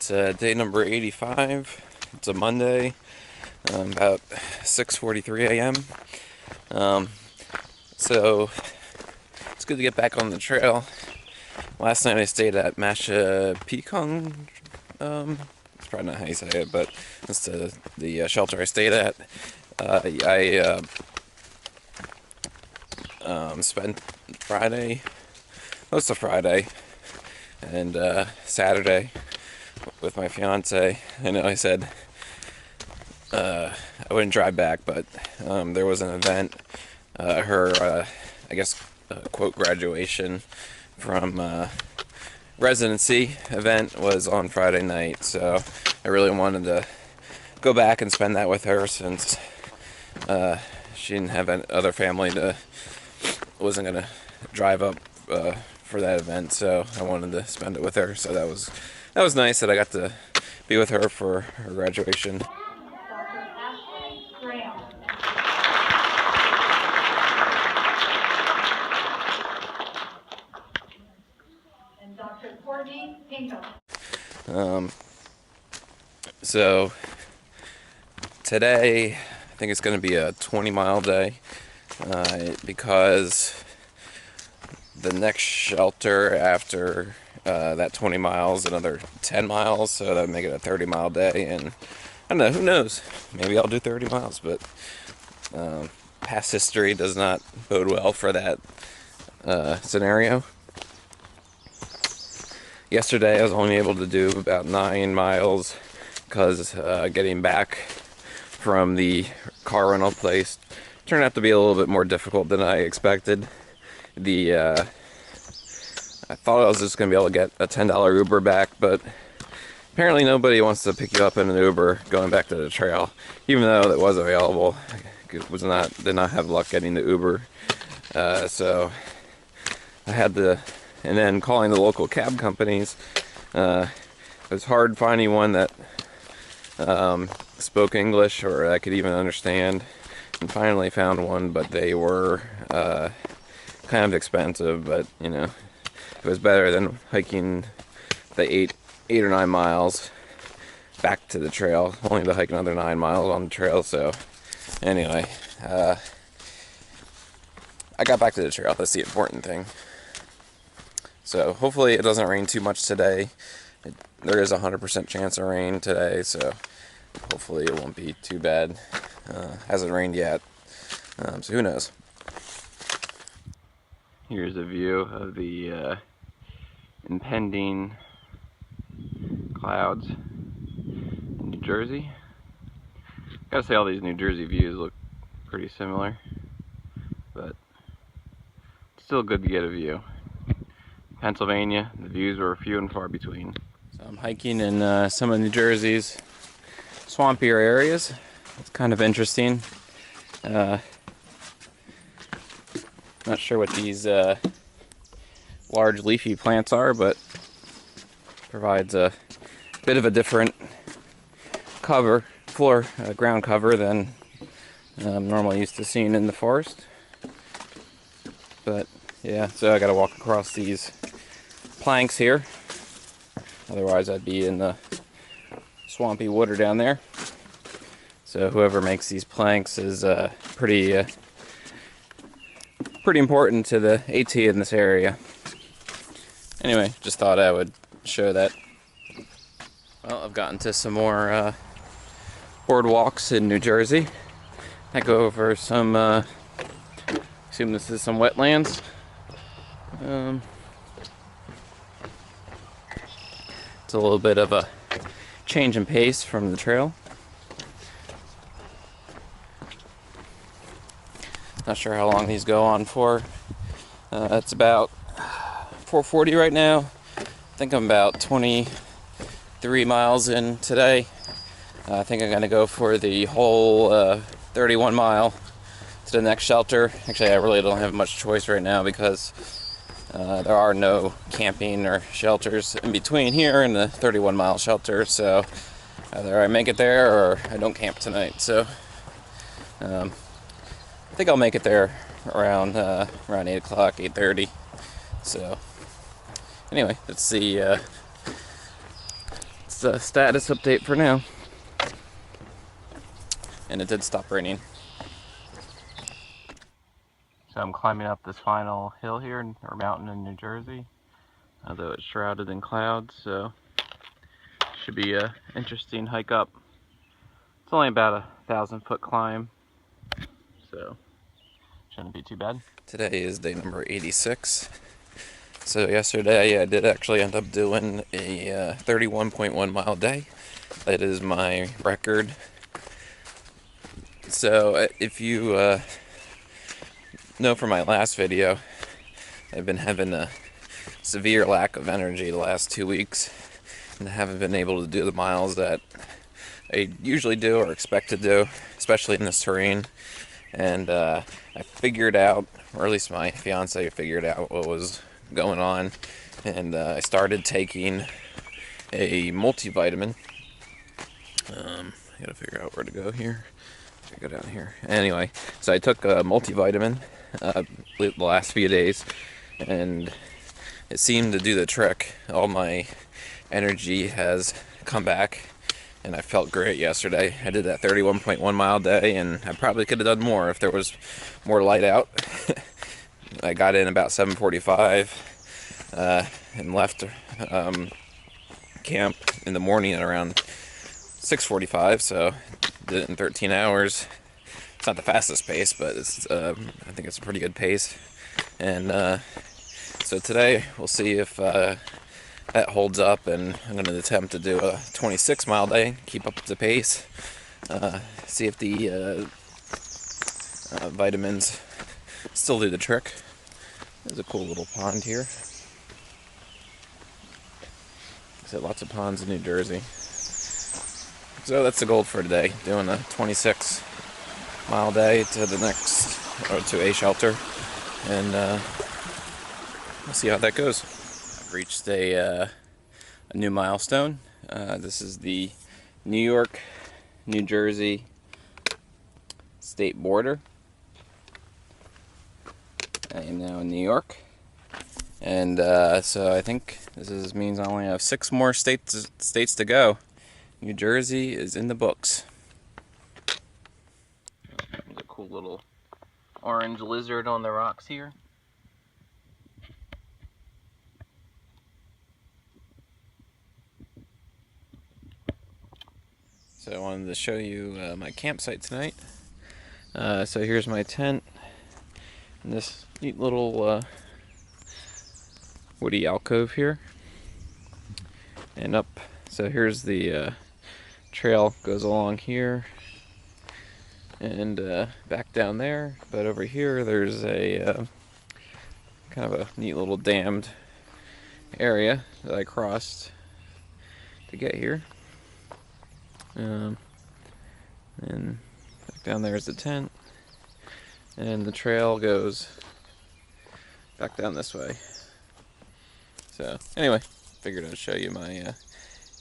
It's day number 85. It's a Monday, about 6:43 a.m. So it's good to get back on the trail. Last night I stayed at Masha-Picong. It's probably not how you say it, but that's the shelter I stayed at. I spent Friday, most of Friday, and Saturday with my fiance. I know I said I wouldn't drive back, but there was an event. Her, I guess, quote, graduation from residency event was on Friday night, so I really wanted to go back and spend that with her since she didn't have other family wasn't gonna drive up for that event, so I wanted to spend it with her. So that was nice that I got to be with her for her graduation. And Dr. Courtney Pinkham. So today I think it's going to be a 20-mile day because the next shelter after that 20 miles, another 10 miles, so that would make it a 30-mile day. And I don't know, who knows? Maybe I'll do 30 miles, but past history does not bode well for that scenario. Yesterday I was only able to do about 9 miles because getting back from the car rental place turned out to be a little bit more difficult than I expected. I thought I was just going to be able to get a $10 Uber back, but apparently nobody wants to pick you up in an Uber going back to the trail, even though that was available. I did not have luck getting the Uber, so I had to. And then calling the local cab companies, it was hard finding one that spoke English or I could even understand. And finally found one, but they were kind of expensive. But you know, it was better than hiking the 8 or 9 miles back to the trail. Only to hike another 9 miles on the trail. So anyway, I got back to the trail. That's the important thing. So hopefully it doesn't rain too much today. There is a 100% chance of rain today, so hopefully it won't be too bad. Hasn't rained yet, so who knows. Here's a view of the impending clouds in New Jersey. Gotta say, all these New Jersey views look pretty similar, but it's still good to get a view. Pennsylvania, the views were few and far between. So I'm hiking in some of New Jersey's swampier areas. It's kind of interesting. Not sure what these large leafy plants are, but provides a bit of a different ground cover than I'm normally used to seeing in the forest. But yeah, so I gotta walk across these planks here. Otherwise I'd be in the swampy water down there. So whoever makes these planks is pretty important to the AT in this area. Anyway, just thought I would show that. Well, I've gotten to some more boardwalks in New Jersey. I go over some, assume this is some wetlands. It's a little bit of a change in pace from the trail. Not sure how long these go on for. It's about 4:40 right now. I think I'm about 23 miles in today. I think I'm going to go for the whole 31 mile to the next shelter. Actually, I really don't have much choice right now because there are no camping or shelters in between here and the 31-mile shelter, so either I make it there or I don't camp tonight. So I think I'll make it there around 8 o'clock, 8:30. So anyway, let's see that's the status update for now. And it did stop raining. So I'm climbing up this final hill here, or mountain in New Jersey, although it's shrouded in clouds, so should be a interesting hike up. It's only about 1,000-foot climb, so shouldn't be too bad. Today is day number 86. So yesterday I did actually end up doing a 31.1 mile day. That is my record. So if you know from my last video, I've been having a severe lack of energy the last 2 weeks, and I haven't been able to do the miles that I usually do or expect to do, especially in this terrain. And I figured out, or at least my fiance figured out what was going on, and I started taking a multivitamin. I gotta figure out where to go here. I go down here. Anyway, so I took a multivitamin the last few days, and it seemed to do the trick. All my energy has come back, and I felt great yesterday. I did that 31.1 mile day, and I probably could have done more if there was more light out. I got in about 7:45 and left camp in the morning at around 6:45, so did it in 13 hours. It's not the fastest pace, but it's I think it's a pretty good pace. And so today we'll see if that holds up, and I'm going to attempt to do a 26 mile day, keep up the pace, see if the vitamins still do the trick. There's a cool little pond here. So lots of ponds in New Jersey. So that's the goal for today, doing a 26 mile day to the next, or to a shelter, and we'll see how that goes. I've reached a new milestone. This is the New York, New Jersey state border. I am now in New York, and so I think means I only have 6 more states to go. New Jersey is in the books. There's a cool little orange lizard on the rocks here. So I wanted to show you my campsite tonight. So here's my tent, and this neat little woody alcove here. And up, so here's the trail goes along here and back down there, but over here there's a kind of a neat little dammed area that I crossed to get here. And back down there is the tent, and the trail goes back down this way. So anyway, figured I'd show you my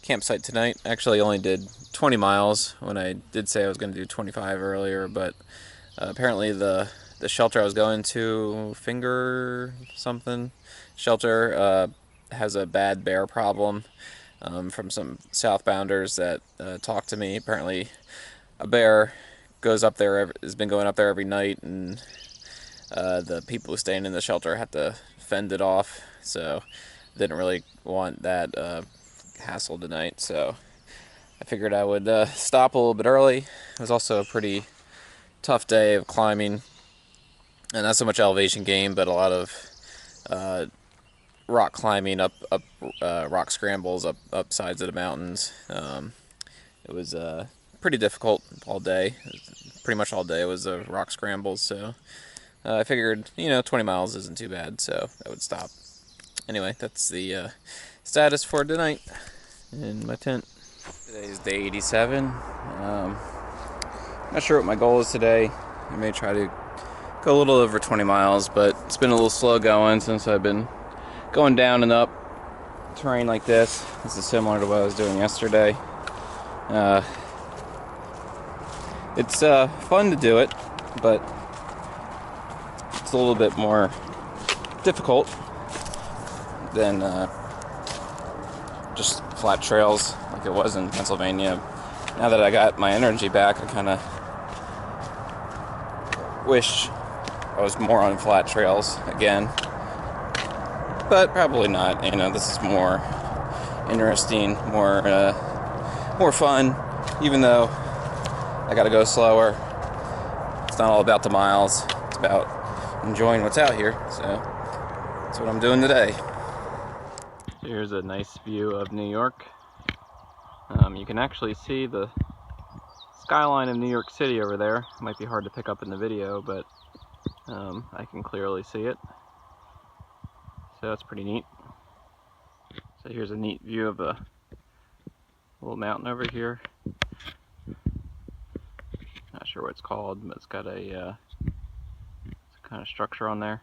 campsite tonight. Actually only did 20 miles when I did say I was going to do 25 earlier, but apparently the shelter I was going to, Finger something shelter, has a bad bear problem from some southbounders that talked to me. Apparently a bear goes up there, has been going up there every night, and the people who staying in the shelter had to fend it off, so didn't really want that hassle tonight, so I figured I would stop a little bit early. It was also a pretty tough day of climbing, and not so much elevation gain, but a lot of rock climbing up rock scrambles up sides of the mountains. It was pretty difficult all day. Pretty much all day was rock scrambles, so I figured, 20 miles isn't too bad, so I would stop. Anyway, that's the status for tonight in my tent. Today is day 87. Not sure what my goal is today. I may try to go a little over 20 miles, but it's been a little slow going since I've been going down and up terrain like this. This is similar to what I was doing yesterday. It's fun to do it, but it's a little bit more difficult than just flat trails like it was in Pennsylvania. Now that I got my energy back, I kind of wish I was more on flat trails again. But probably not. You know, this is more interesting, more fun, even though I gotta go slower. It's not all about the miles, it's about enjoying what's out here, so that's what I'm doing today. Here's a nice view of New York. You can actually see the skyline of New York City over there. It might be hard to pick up in the video, but I can clearly see it. So that's pretty neat. So here's a neat view of a little mountain over here. Not sure what it's called, but it's got a kind of structure on there.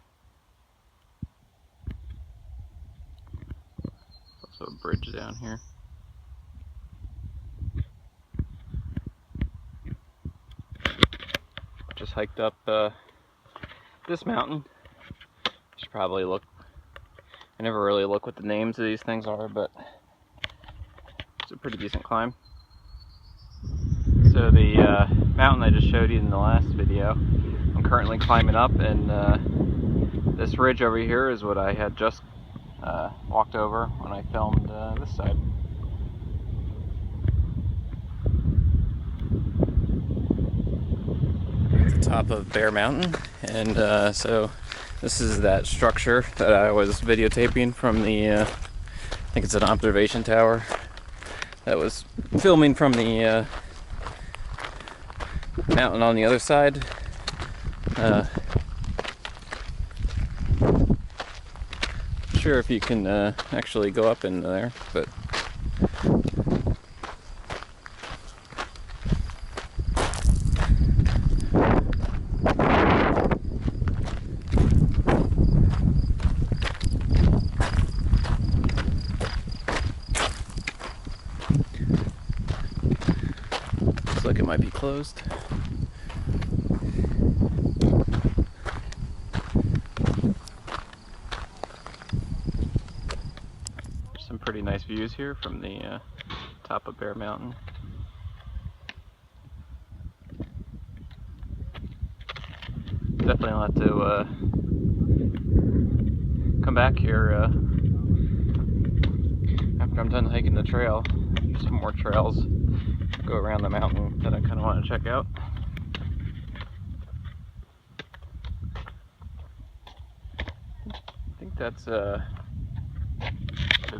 Also a bridge down here. Just hiked up this mountain. Should probably look. I never really look what the names of these things are, but it's a pretty decent climb. So the mountain I just showed you in the last video, I'm currently climbing up, and this ridge over here is what I had just walked over when I filmed this side. At the top of Bear Mountain, and so this is that structure that I was videotaping from the, I think it's an observation tower that was filming from the mountain on the other side. Not sure if you can actually go up in there, but looks like it might be closed. Some pretty nice views here from the top of Bear Mountain. Definitely want to come back here after I'm done hiking the trail. There's some more trails go around the mountain that I kind of want to check out. I think that's the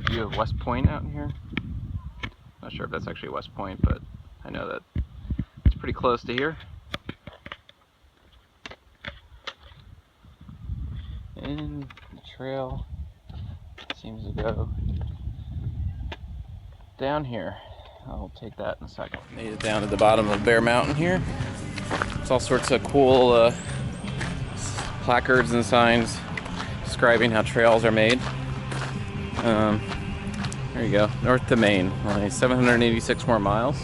view of West Point out in here. Not sure if that's actually West Point, but I know that it's pretty close to here. And the trail seems to go down here. I'll take that in a second. Made it down to the bottom of Bear Mountain here. There's all sorts of cool placards and signs describing how trails are made. There you go, north to Maine, only 786 more miles.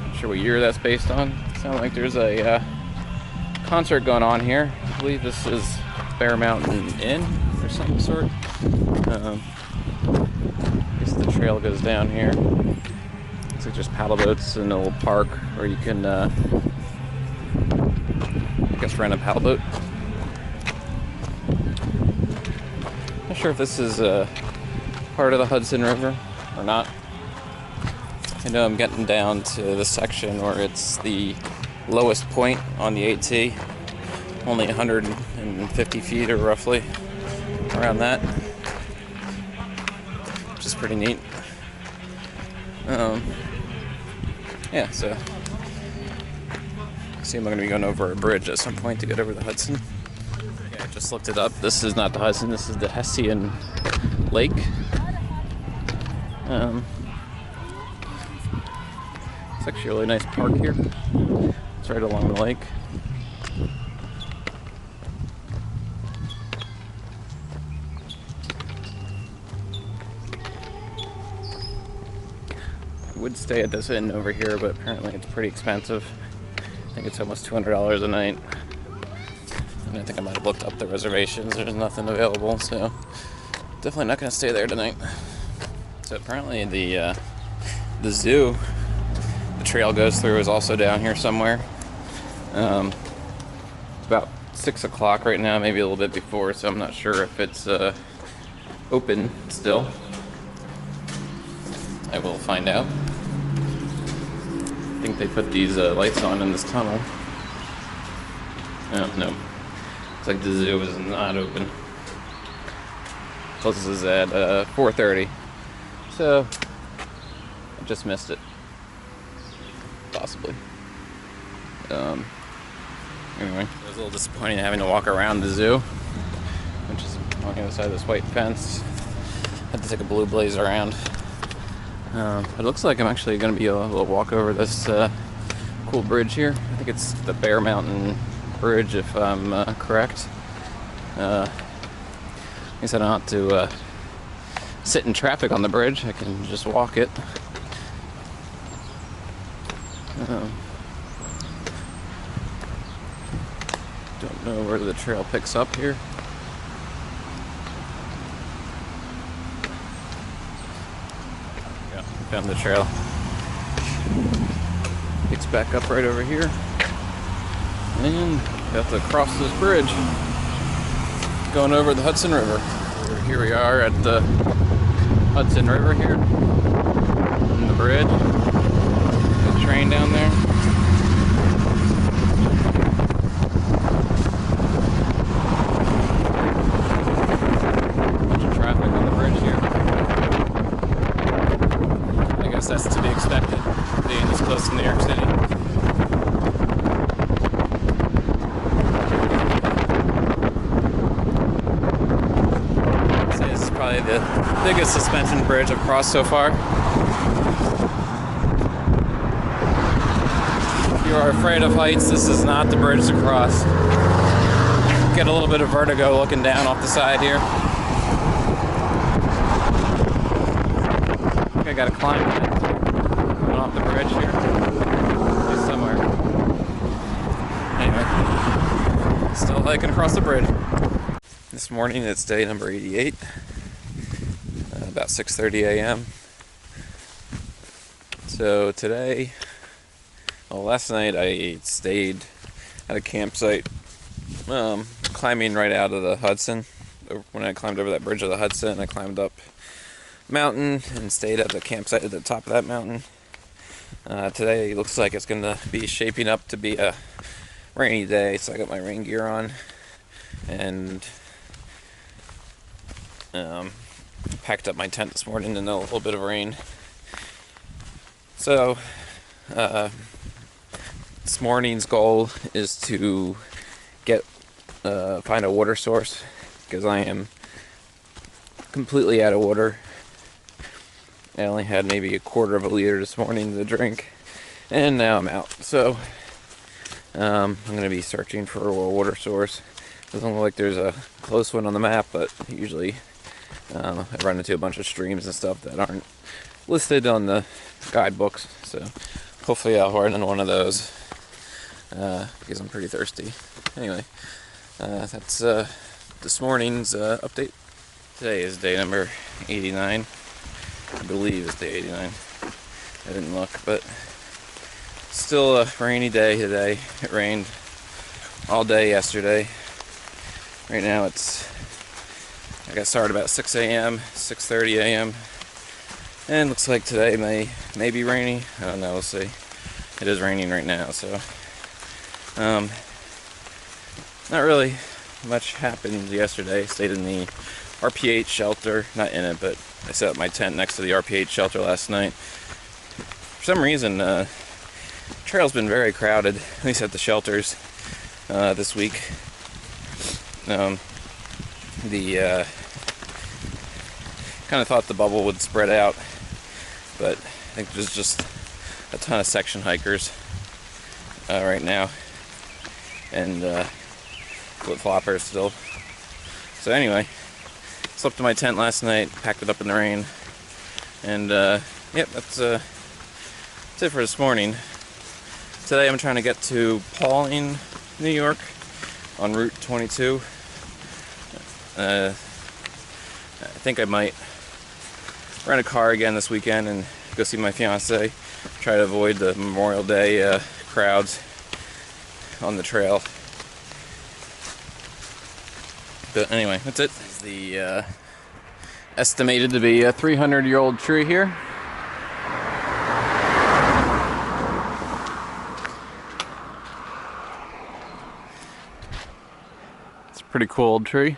Not sure what year that's based on. Sounds like there's a concert going on here. I believe this is Bear Mountain Inn or some sort. I guess the trail goes down here. Looks like just paddle boats in a little park where you can, I guess, rent a paddle boat. Not sure if this is part of the Hudson River or not. I know I'm getting down to the section where it's the lowest point on the AT, only 150 feet or roughly around that, which is pretty neat. Yeah, so I see I'm going to be going over a bridge at some point to get over the Hudson. Yeah, I just looked it up. This is not the Hudson, this is the Hessian Lake. It's actually a really nice park here. It's right along the lake. I would stay at this inn over here, but apparently it's pretty expensive. I think it's almost $200 a night. And I think I might have looked up the reservations. There's nothing available, so definitely not going to stay there tonight. So apparently the zoo the trail goes through is also down here somewhere. It's about 6 o'clock right now, maybe a little bit before, so I'm not sure if it's open still. I will find out. I think they put these lights on in this tunnel. Oh, no. It's like the zoo is not open. Closes at 4:30. So, I just missed it. Possibly. Anyway, it was a little disappointing having to walk around the zoo, which is on the other side of this white fence. Had to take a blue blaze around. It looks like I'm actually going to be able to walk over this cool bridge here. I think it's the Bear Mountain Bridge, if I'm correct. I guess I don't have to sit in traffic on the bridge. I can just walk it. Don't know where the trail picks up here. Yeah, found the trail. Picks back up right over here. And you have to cross this bridge. Going over the Hudson River. Here we are at the Hudson River here. On the bridge. The train down there. Bunch of traffic on the bridge here. I guess that's to be expected, being this close to New York City. Probably the biggest suspension bridge I've crossed so far. If you are afraid of heights, this is not the bridge to cross. Get a little bit of vertigo looking down off the side here. I think I gotta climb it. Going off the bridge here. Just somewhere. Anyway, still hiking across the bridge. This morning it's day number 88. About 6:30 a.m. So today, last night I stayed at a campsite, climbing right out of the Hudson. When I climbed over that bridge of the Hudson, I climbed up a mountain and stayed at the campsite at the top of that mountain. Today looks like it's going to be shaping up to be a rainy day, so I got my rain gear on and packed up my tent this morning in a little bit of rain. So, this morning's goal is to find a water source, because I am completely out of water. I only had maybe a quarter of a liter this morning to drink, and now I'm out. So, I'm going to be searching for a water source. Doesn't look like there's a close one on the map, but usually I run into a bunch of streams and stuff that aren't listed on the guidebooks, so hopefully I'll run into one of those, because I'm pretty thirsty. Anyway, that's this morning's update. Today is day number 89. I believe it's day 89. I didn't look, but still a rainy day today. It rained all day yesterday. Right now I got started about 6 a.m., 6:30 a.m. And looks like today may be rainy. I don't know, we'll see. It is raining right now, so not really much happened yesterday. Stayed in the RPH shelter, not in it, but I set up my tent next to the RPH shelter last night. For some reason, trail's been very crowded, at least at the shelters this week. Kind of thought the bubble would spread out, but I think there's just a ton of section hikers right now, and flip-floppers still. So anyway, slept in my tent last night, packed it up in the rain, and yep, that's it for this morning. Today I'm trying to get to Pawling, New York, on Route 22. I think I might rent a car again this weekend and go see my fiance. Try to avoid the Memorial Day crowds on the trail. But anyway, that's it. This is the estimated to be a 300-year-old tree here. It's a pretty cool old tree.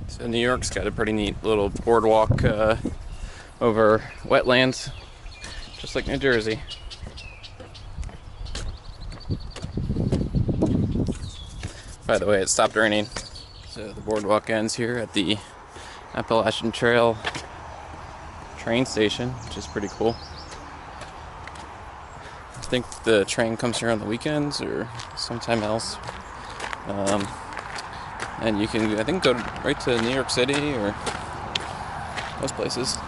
So New York's got a pretty neat little boardwalk over wetlands, just like New Jersey. By the way, it stopped raining. So the boardwalk ends here at the Appalachian Trail train station, which is pretty cool. I think the train comes here on the weekends or sometime else. And you can, I think, go right to New York City or most places.